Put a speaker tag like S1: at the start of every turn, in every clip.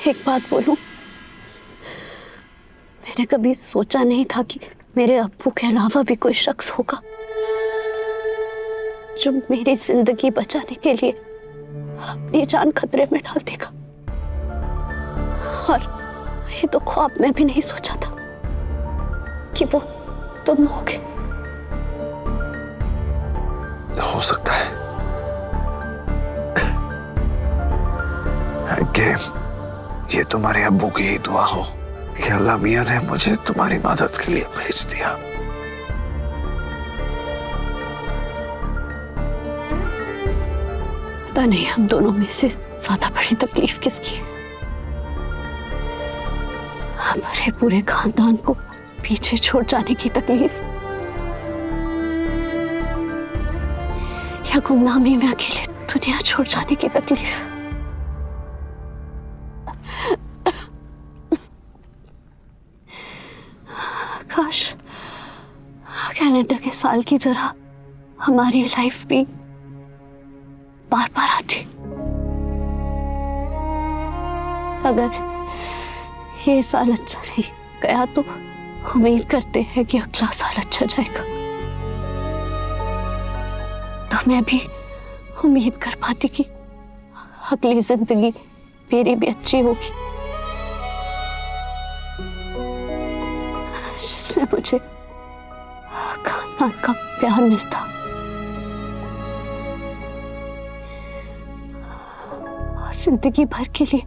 S1: एक बात बोलूं, मैंने कभी सोचा नहीं था कि मेरे अब्बू के अलावा भी कोई शख्स होगा जो मेरी जिंदगी बचाने के लिए अपनी जान खतरे में डाल देगा। और ये तो ख्वाब में भी नहीं सोचा था कि वो तुम होगे।
S2: हो सकता है कि ये तुम्हारे अब्बू की ही दुआ हो कि अल्लाह मियां ने मुझे तुम्हारी मदद के लिए भेज दिया।
S1: पता नहीं हम दोनों में से ज्यादा बड़ी तकलीफ किसकी है। हमारे पूरे खानदान को पीछे छोड़ जाने की तकलीफ, या गुमनामी में अकेले दुनिया छोड़ जाने की तकलीफ। काश कैलेंडर के साल की तरह हमारी लाइफ भी बार बार आती। अगर ये साल अच्छा नहीं गया तो उम्मीद करते हैं कि अगला साल अच्छा जाएगा। तो मैं भी उम्मीद कर पाती कि अगली जिंदगी मेरी भी अच्छी होगी, जिसमें मुझे खानदान का प्यार मिलता और जिंदगी भर के लिए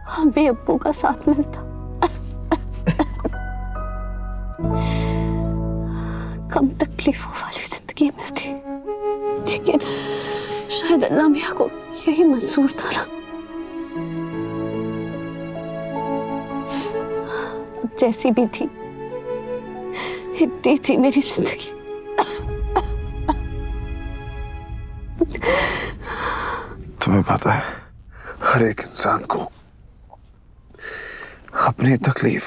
S1: हमें अब्बू का साथ मिलता। कम तकलीफों वाली जिंदगी मिलती, लेकिन शायद अल्लाह मियां को यही मंजूर था ना। अब जैसी भी थी, इतनी थी मेरी जिंदगी।
S2: तुम्हें पता है, हर एक इंसान को अपनी तकलीफ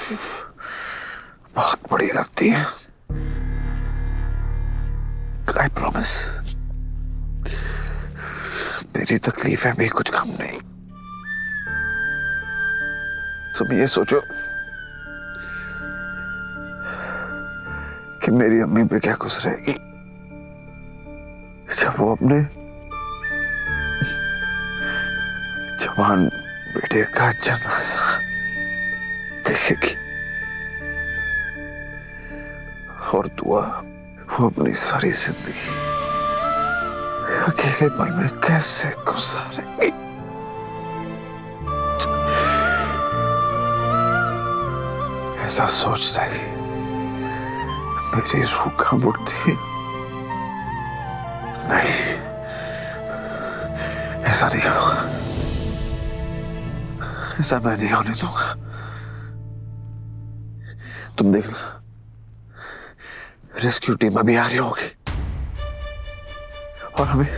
S2: बहुत बड़ी लगती है। I promise, मेरी तकलीफें भी कुछ कम नहीं। तुम ये सोचो कि मेरी अम्मी पे क्या गुजरेगी जब वो अपने जवान बेटे का जनाजा देखेगी। और दुआ, वो अपनी सारी जिंदगी अकेलेपन में कैसे गुजारेगी। ऐसा सोचता ही मेरी रूह कांप उठती है। नहीं, ऐसा नहीं होगा, ऐसा मैं नहीं होने दूंगा। तुम देखना, रेस्क्यू टीम अभी आ रही होगी और हमें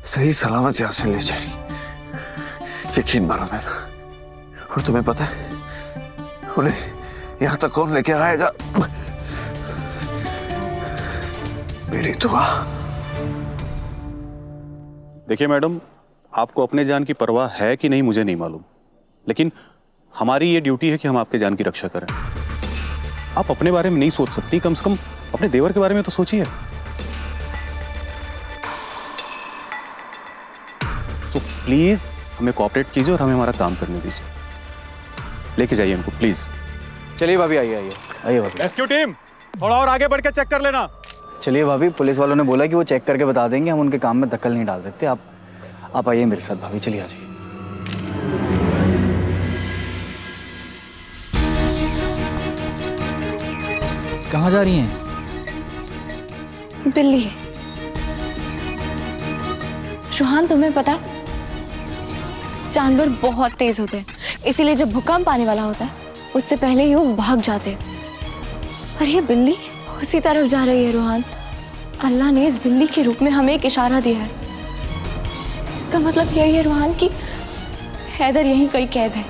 S2: सही सलामत यहां से ले जाएगी। यकीन मानो मेरा। और तुम्हें पता है उन्हें यहां तक कौन लेके आएगा? मेरी दुआ।
S3: देखिए मैडम, आपको अपने जान की परवाह है कि नहीं मुझे नहीं मालूम, लेकिन हमारी ये ड्यूटी है कि हम आपके जान की रक्षा करें। आप अपने बारे में नहीं सोच सकती, कम से कम अपने देवर के बारे में तो सोचिए। सो प्लीज हमें कोऑपरेट कीजिए और हमें हमारा काम करने दीजिए। लेके जाइए इनको प्लीज।
S4: चलिए भाभी, आइए आइए आइए भाभी।
S3: रेस्क्यू टीम थोड़ा और आगे बढ़ के चेक कर लेना।
S4: चलिए भाभी, पुलिस वालों ने बोला कि वो चेक करके बता देंगे, हम उनके काम में दखल नहीं डाल सकते। आप आइए मेरे साथ भाभी, चलिए आ जाइए।
S5: कहाँ जा रही हैं?
S6: दिल्ली। रोहान, तुम्हें पता जानवर बहुत तेज होते हैं, इसीलिए जब भूकंप आने वाला होता है उससे पहले ही वो भाग जाते हैं। और ये बिल्ली उसी तरफ जा रही है। रोहान, अल्लाह ने इस बिल्ली के रूप में हमें एक इशारा दिया है। इसका मतलब यही है रोहान कि हैदर यहीं कहीं कैद है।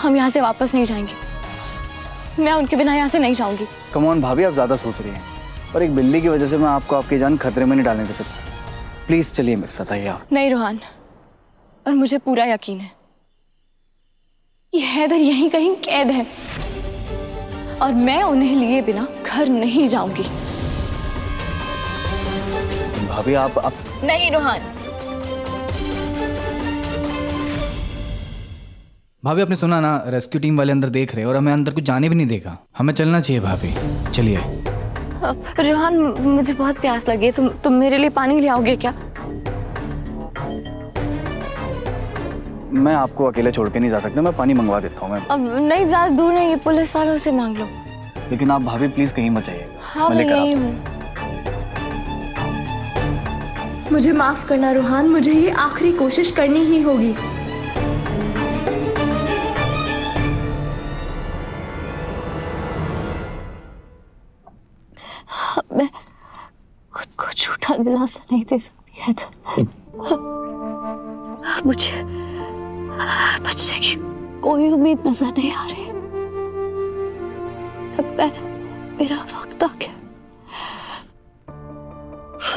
S6: हम यहाँ से वापस नहीं जाएंगे। मैं उनके बिना यहाँ से नहीं जाऊंगी।
S4: कम ऑन भाभी, आप ज्यादा सोच रही हैं, और एक बिल्ली की वजह से मैं आपको आपकी जान खतरे में नहीं डालने दे सकता। प्लीज चलिए मेरे साथ, आइए आप।
S6: नहीं रोहान, और मुझे पूरा यकीन है कि हैदर यहीं कहीं कैद है और मैं उन्हें लिए बिना घर नहीं जाऊंगी।
S4: भाभी आप
S6: नहीं रोहान,
S5: भाभी आपने सुना ना, रेस्क्यू टीम वाले अंदर देख रहे और हमें अंदर कुछ जाने भी नहीं देगा। हमें चलना चाहिए भाभी, चलिए।
S6: रोहान मुझे बहुत प्यास लगी है, तुम मेरे लिए पानी ले आओगे क्या?
S4: मैं आपको अकेले छोड़ के नहीं जा सकता, मैं पानी मंगवा देता हूँ मैं।
S6: अब नहीं, ज्यादा दूर नहीं है, पुलिस वालों से मांग लो।
S4: लेकिन आप भाभी प्लीज कहीं मत जाइए।
S6: हाँ मैं यही हूँ।
S1: मुझे माफ करना रोहान, मुझे ये आखिरी कोशिश करनी ही होगी। मैं खुद को झूठा दिलासा नहीं दे सकती है तो मुझे बचने की कोई उम्मीद नजर नहीं आ रही। लगता है मेरा वक्त आ गया।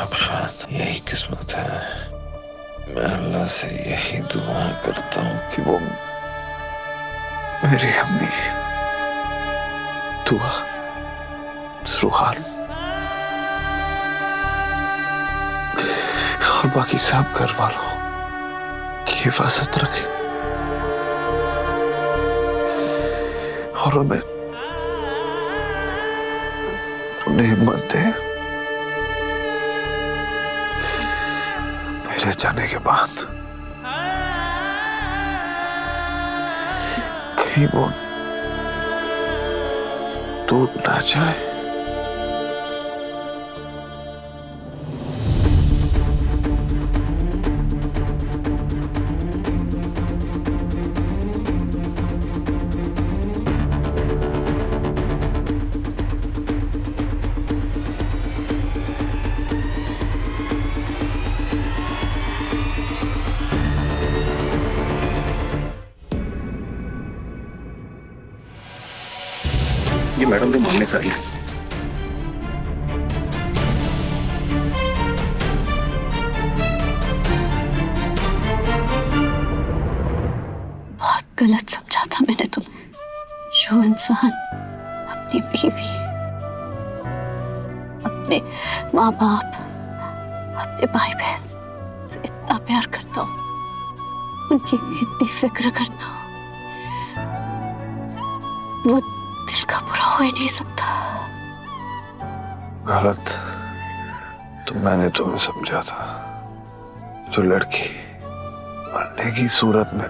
S2: अब शायद यही किस्मत है। मैं अल्लाह से यही दुआ करता हूँ कि वो मेरी अम्मी, दुआ, रूहान और बाकी सब घर वालों की हिफाजत रखे और उन्हें हिम्मत दे। मेरे जाने के बाद कहीं वो टूट ना जाए।
S3: ये मैडम तो मांगने से आई है।
S1: बहुत गलत समझा था मैंने तुम्हें। जो इंसान अपनी बीवी, अपने माँ बाप, अपने भाई बहन से इतना प्यार करता हूँ, उनकी इतनी फिक्र करता हूँ, वो दिल का बुरा हो ही नहीं सकता।
S2: गलत तो मैंने तुम्हें समझा था। जो लड़की मरने की सूरत में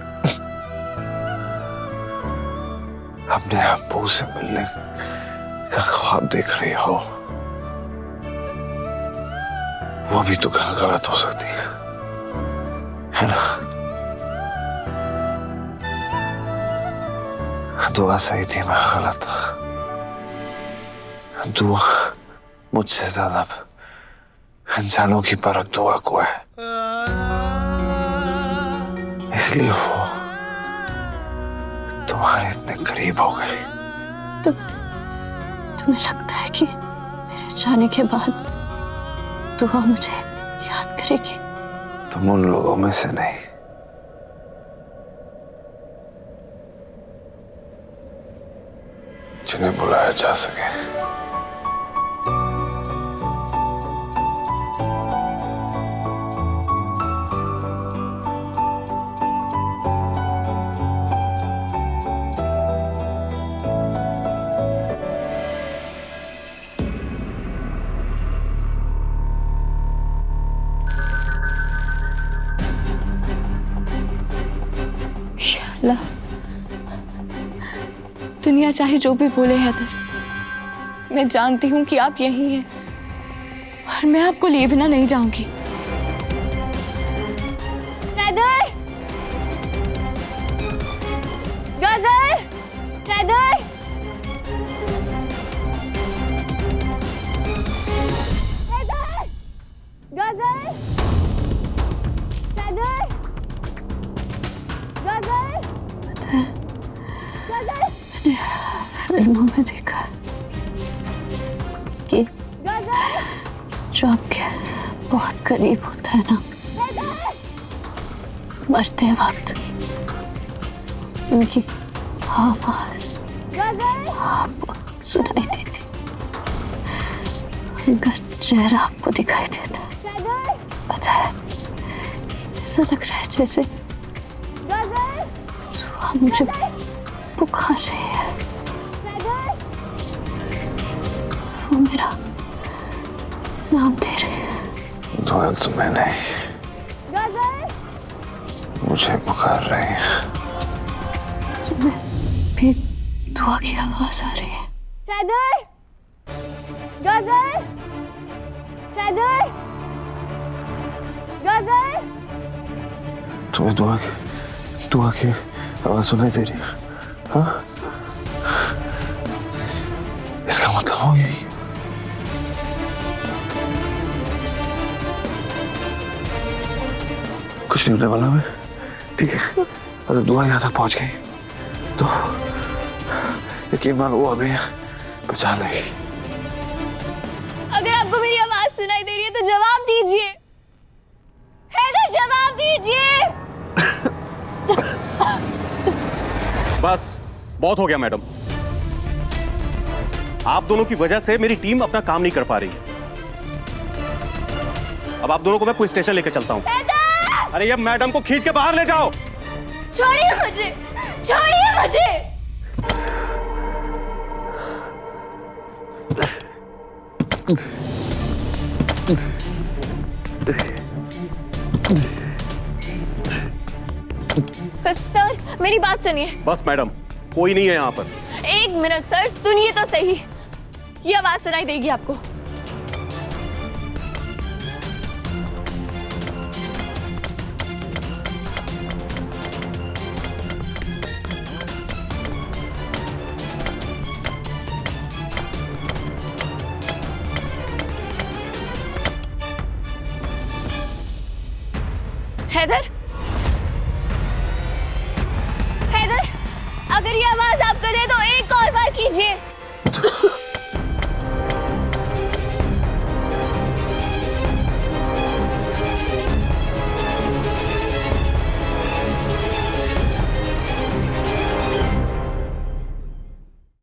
S2: अपने अब्बू से मिलने का ख्वाब देख रही हो, वो भी तो कहाँ गलत हो सकती है ना? दुआ सही थी, मैं गलत था। दुआ मुझसे ज्यादा इंसानों की परख दुआ को है, इसलिए वो तुम्हारे इतने करीब हो गए।
S1: तुम्हें लगता है कि मेरे जाने के बाद दुआ मुझे याद करेगी?
S2: तुम उन लोगों में से नहीं जिन्हें बुलाया जा सके।
S6: अल्लाह, दुनिया चाहे जो भी बोले हैदर, मैं जानती हूँ कि आप यही हैं और मैं आपको लिए बिना नहीं जाऊंगी। हैदर! गजल! हैदर! हैदर! गजल! हैदर! गजल!
S1: फिल्मों में देखा कि जो आपके बहुत करीब होता है ना, मरते वक्त उनकी आवाज आपको सुनाई देती, उनका चेहरा आपको दिखाई देता। पता है, ऐसा लग रहा है जैसे सुहा मुझे पुकार रही है। वो मेरा नाम दे रही है।
S2: दुआ तुम्हें नहीं, मुझे पुकार रही है।
S1: तुम्हें भी दुआ की आवाज आ रही है।
S2: तुम्हें दुआ की आवाज सुनाई दे रही है? हाँ? इसका मतलब हो यही। कुछ नहीं होने वाला मैं, ठीक है? अगर दुआ यहाँ तक पहुंच गई तो यकीन मान वो अभी बचा लेगी।
S6: अगर आपको मेरी आवाज सुनाई दे रही है तो जवाब दीजिए। हैदर, जवाब दीजिए।
S3: बस बहुत हो गया मैडम, आप दोनों की वजह से मेरी टीम अपना काम नहीं कर पा रही है। अब आप दोनों को मैं पुलिस स्टेशन लेके चलता हूँ। अरे ये मैडम को खींच के बाहर ले जाओ।
S6: छोड़िए मुझे, छोड़िए मुझे। सर, मेरी बात सुनिए।
S3: बस मैडम, कोई नहीं है यहाँ पर।
S6: एक मिनट सर, सुनिए तो सही। ये आवाज सुनाई देगी आपको। हैदर,